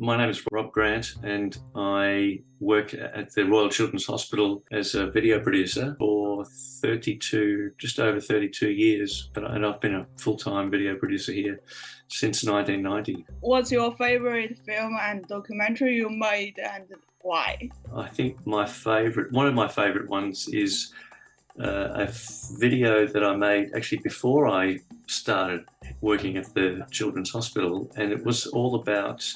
My name is Rob Grant and I work at the Royal Children's Hospital as a video producer for just over 32 years. And I've been a full-time video producer here since 1990. What's your favorite film and documentary you made and why? I think one of my favorite ones is a video that I made actually before I started working at the Children's Hospital, and it was all about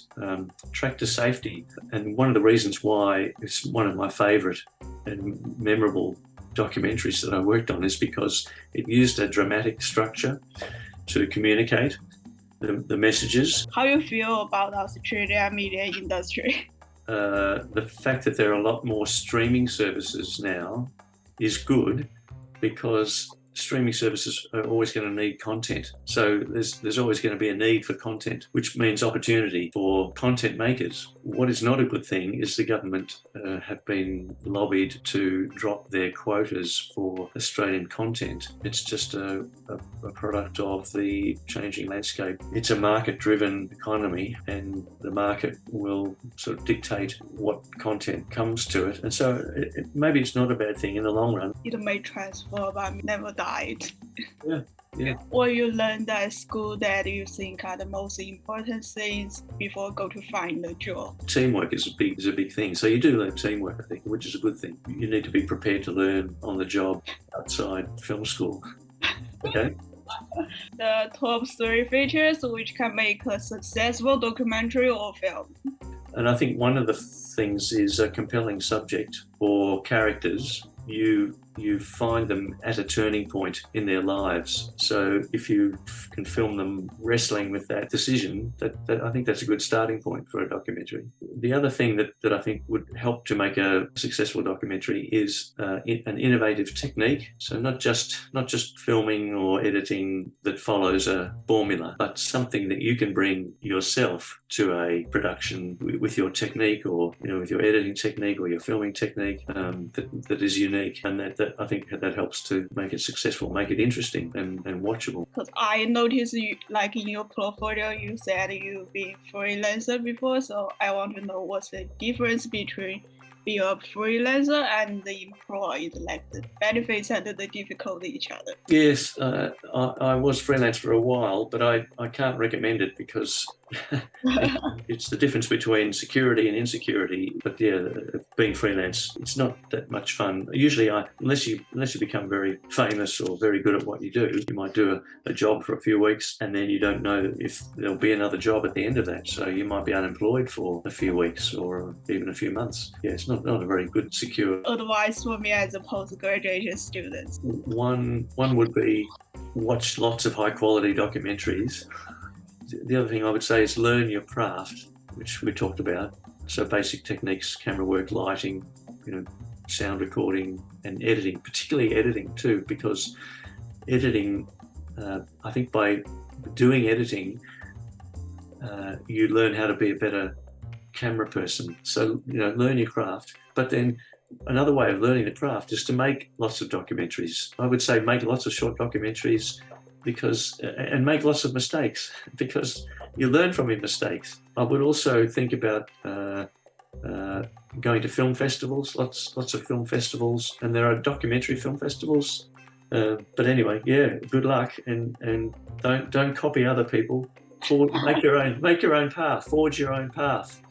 tractor safety. And one of the reasons why it's one of my favorite and memorable documentaries that I worked on is because it used a dramatic structure to communicate the messages. How you feel about the Australian media industry? The fact that there are a lot more streaming services now is good, because streaming services are always going to need content. So there's always going to be a need for content, which means opportunity for content makers. What is not a good thing is the government have been lobbied to drop their quotas for Australian content. It's just a product of the changing landscape. It's a market-driven economy, and the market will sort of dictate what content comes to it. And so maybe it's not a bad thing in the long run. It may transfer but never died. Yeah. What you learned at school that you think are the most important things before go to find a job? Teamwork is a big thing. So you do learn teamwork, I think, which is a good thing. You need to be prepared to learn on the job outside film school. Okay. The top 3 features which can make a successful documentary or film. And I think one of the things is a compelling subject or characters. You find them at a turning point in their lives. So if you can film them wrestling with that decision, that I think that's a good starting point for a documentary. The other thing that I think would help to make a successful documentary is an innovative technique. So not just filming or editing that follows a formula, but something that you can bring yourself to a production with your technique, or with your editing technique or your filming technique, that is unique, and that I think that helps to make it successful, make it interesting and watchable. Because I noticed you, like in your portfolio, you said you've been freelancer before, so I want to know what's the difference between being a freelancer and the employed, like the benefits and the difficulty each other. Yes, I was freelance for a while, but I can't recommend it because it's the difference between security and insecurity. But yeah, being freelance, it's not that much fun. Usually, unless you become very famous or very good at what you do, you might do a job for a few weeks and then you don't know if there'll be another job at the end of that. So you might be unemployed for a few weeks or even a few months. Yeah, it's not a very good, secure advice for me as a postgraduate student. One would be watch lots of high quality documentaries. The other thing I would say is learn your craft, which we talked about. So basic techniques, camera work, lighting, sound recording and editing, particularly editing too, because editing, I think by doing editing, you learn how to be a better camera person. So, learn your craft. But then another way of learning the craft is to make lots of documentaries. I would say make lots of short documentaries and make lots of mistakes, because you learn from your mistakes. I would also think about going to film festivals, lots of film festivals, and there are documentary film festivals. But anyway, yeah, good luck, and don't copy other people. Make your own path, forge your own path.